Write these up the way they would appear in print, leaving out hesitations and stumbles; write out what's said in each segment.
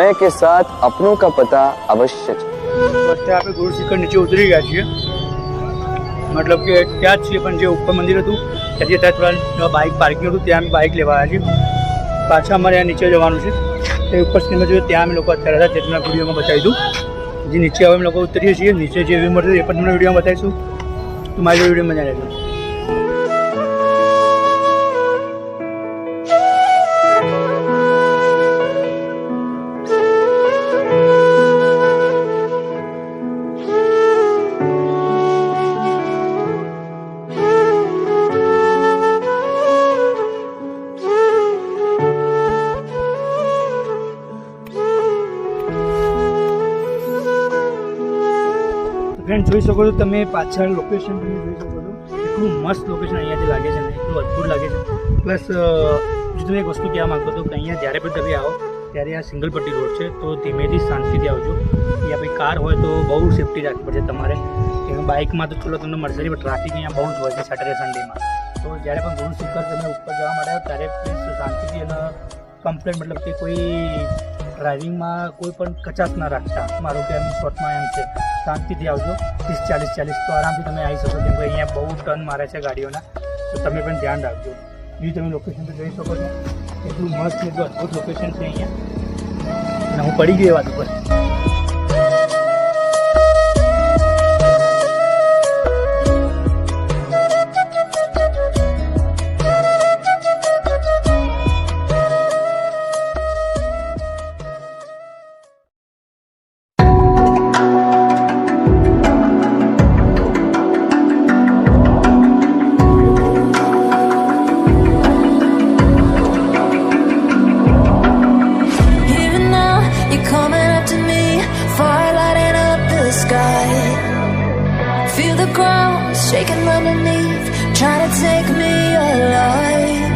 समय के साथ अपनों का पता अवश्य અત્યારે આપણે ગુરુ શિખર નીચે ઉતરી ગયા છીએ, મતલબ કે ત્યાં જ છીએ, પણ જે ઉપર મંદિર હતું ત્યાંથી ત્યાં થોડા બાઇક પાર્કિંગ હતું, ત્યાં અમે બાઇક લેવા આવ્યા છીએ. પાછા અમારે ત્યાં નીચે જવાનું છે. એ ઉપર સ્ક્રીનમાં જોયું ત્યાં અમે લોકો અત્યારે હતા, તે તમને વિડીયોમાં બતાવી દઉં. જે નીચે હવે અમે લોકો ઉતરીએ છીએ, નીચે જે વ્યૂ મળશે એ પણ તમને વિડીયોમાં બતાવીશું. તો મારી વિડીયોમાં મજા રહેજો. ફ્રેન્ડ જોઈ શકો છો તમે પાછળ લોકેશન તમે જોઈ શકો છો, એટલું મસ્ત લોકેશન અહીંયાથી લાગે છે ને, એટલું અદ્ભુત લાગે છે. પ્લસ જો તમે એક વસ્તુ કહેવા માગતો હતો કે અહીંયા જ્યારે પણ તમે આવો ત્યારે આ સિંગલ પટ્ટી રોડ છે, તો ધીમેથી શાંતિથી આવજો. અહીંયા ભાઈ કાર હોય તો બહુ સેફટી રાખવી પડશે તમારે. બાઇકમાં તો ચલો તમને મળશે નહીં, પણ ટ્રાફિક અહીંયા બહુ જ હોય છે સેટરડે સન્ડેમાં. તો જ્યારે પણ ગુરુ શિખર તમે ઉપર જવા માટે આવો ત્યારે પ્લીઝ શાંતિથી અને કમ્પ્લેટ, મતલબ કે કોઈ ડ્રાઇવિંગમાં કોઈ પણ કચાશ ના રાખતા, મારો કે એમ શોર્ટમાં એમ છે, શાંતિથી આવજો. 30-40 તો આરામથી તમે આવી શકો, કેમ કે અહીંયા બહુ ટર્ન મારે છે ગાડીઓના, તો તમે પણ ધ્યાન રાખજો. બીજું તમે લોકેશન તો જોઈ શકો છો, એટલું મસ્ત એટલું અદ્ભુત લોકેશન છે અહીંયા. અને હું પડી ગઈ એ વાત ઉપર. Shaking underneath, trying to take me alive.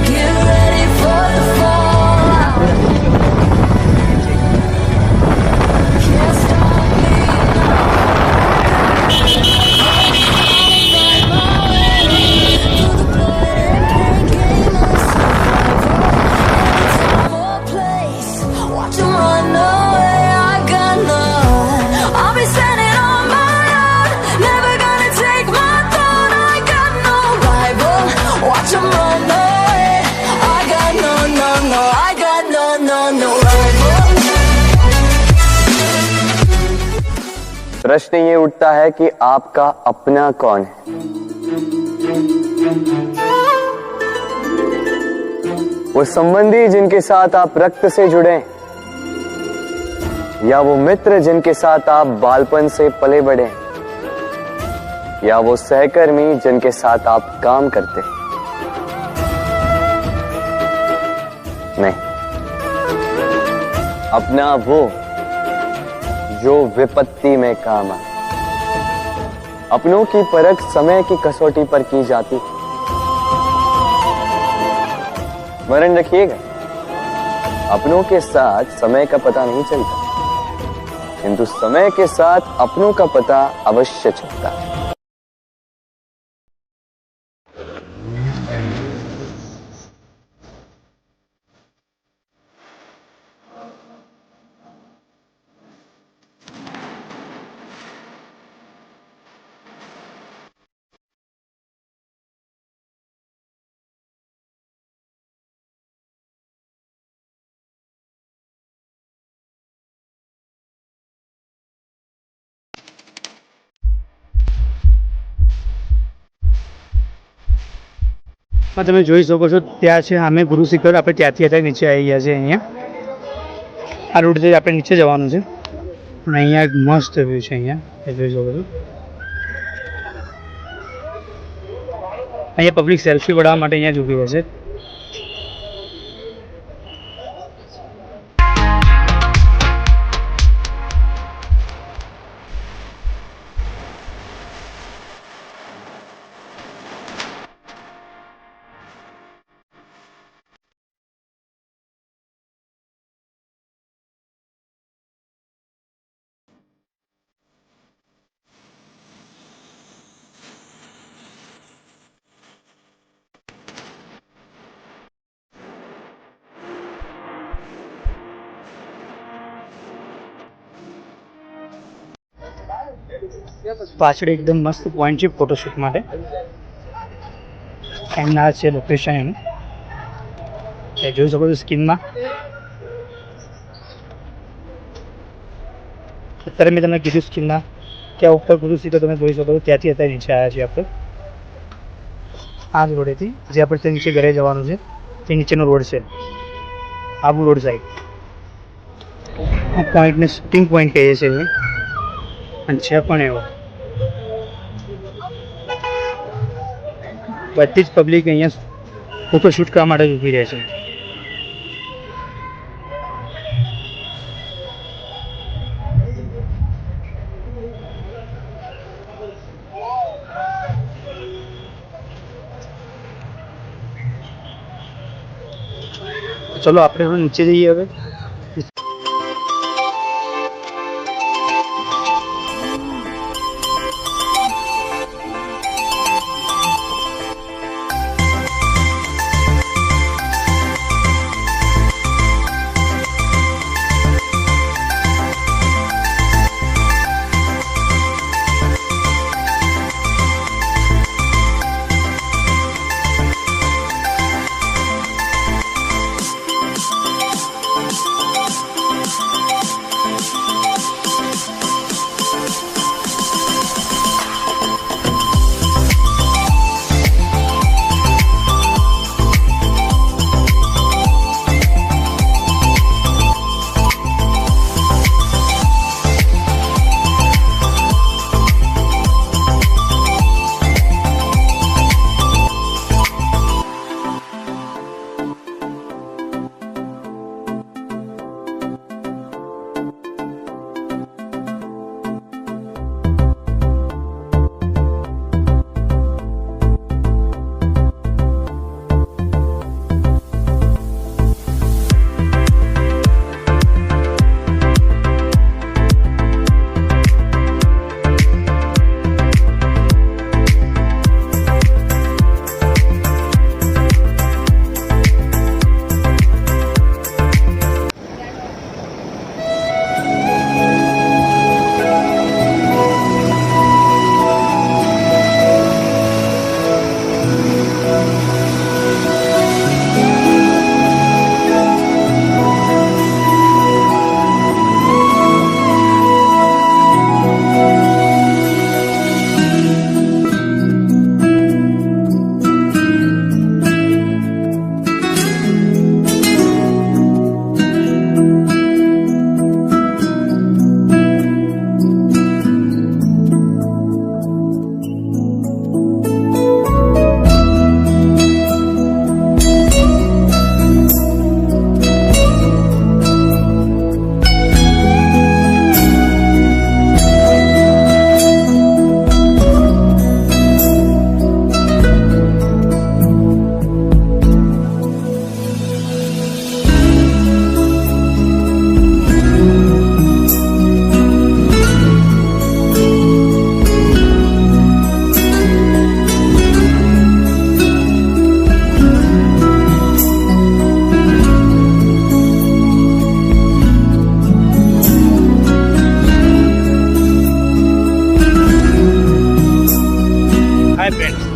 Get ready for the fall. Can't stop me now. Find my way through the blood and pain, game of survival. Any time or place, watch 'em run away. I got none. I'll be standing on my own, never gonna take my throne. I got no rival, watch 'em run away. I got no, I got no rival. प्रश्न ये उठता है कि आपका अपना कौन है? वो संबंधी जिनके साथ आप रक्त से जुड़े, या वो मित्र जिनके साथ आप बालपन से पले बढ़े, या वो सहकर्मी जिनके साथ आप काम करते? नहीं, अपना वो जो विपत्ति में काम आए। अपनों की परख समय की कसौटी पर की जाती, स्मरण रखिएगा, अपनों के साथ समय का पता नहीं चलता, किंतु समय के साथ अपनों का पता अवश्य चलता है. તમે જોઈ શકો છો ત્યાં છે અમે ગુરુ શિખર. આપણે ત્યાંથી અત્યારે નીચે આવી ગયા છે. અહીંયા આ રોડથી આપણે નીચે જવાનું છે, પણ અહીંયા એક મસ્ત વ્યૂ છે. અહીંયા એ જોઈ શકો છો. અહીંયા પબ્લિક સેલ્ફી પડાવવા માટે અહીંયા જ ઊભી રહેશે. પાછળ એકદમ મસ્ત પોઈન્ટ છે ફોટોશૂટ માટે. એમના છે લોકેશન એનું એ જોઈ શકો છો સ્ક્રીનમાં. અત્યારે મેં તમને કીધું સ્ક્રીનના ક્યાં ઉપર કરું છું તો તમે જોઈ શકો છો. ત્યાંથી અત્યારે નીચે આવ્યા છીએ આપણે આ જ રોડેથી, જે આપણે ત્યાં નીચે ઘરે જવાનું છે તે નીચેનો રોડ છે, આબુ રોડ સાઈડ. આ પોઈન્ટને શૂટિંગ પોઈન્ટ કહીએ છીએ અને છે પણ એવો. બધી જ પબ્લિક અહીંયા ફોટો શૂટ કરવા માટે જ ઊભી રહે છે. ચલો આપણે હવે નીચે જઈએ. હવે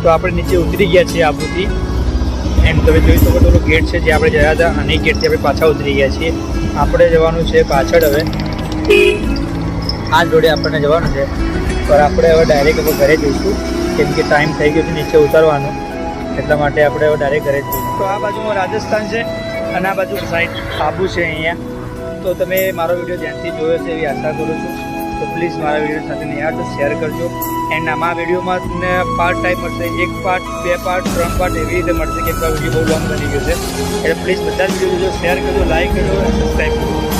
તો આપણે નીચે ઉતરી ગયા છીએ આબુથી. એમ તમે જોઈ શકો તો ગેટ છે જે આપણે ગયા હતા અને ગેટથી આપણે પાછા ઉતરી ગયા છીએ. આપણે જવાનું છે પાછળ. હવે આ જોડે આપણને જવાનું છે પણ આપણે હવે ડાયરેક્ટ હવે ઘરે જઈશું કેમ કે ટાઈમ થઈ ગયો છે નીચે ઉતરવાનો, એટલા માટે આપણે હવે ડાયરેક્ટ ઘરે જઈશું. તો આ બાજુમાં રાજસ્થાન છે અને આ બાજુ સાઈડ આબુ છે અહીંયા. તો તમે મારો વિડીયો ધ્યાનથી જોયો છે એવી આશા કરું છું. તો પ્લીઝ મારા વિડીયો સાથે નહીં યાર તો શેર કરજો. એન્ડ આમાં વિડીયોમાં તમને પાર્ટ ટાઈપ મળશે, 1 પાર્ટ 2 પાર્ટ 3 પાર્ટ એવી રીતે મળશે કેમ કે વિડીયો બહુ લોંગ બની ગયો છે. એટલે પ્લીઝ બધા જ વિડીયો શેર કરજો, લાઈક કરજો અને સબસ્ક્રાઈબ કરજો.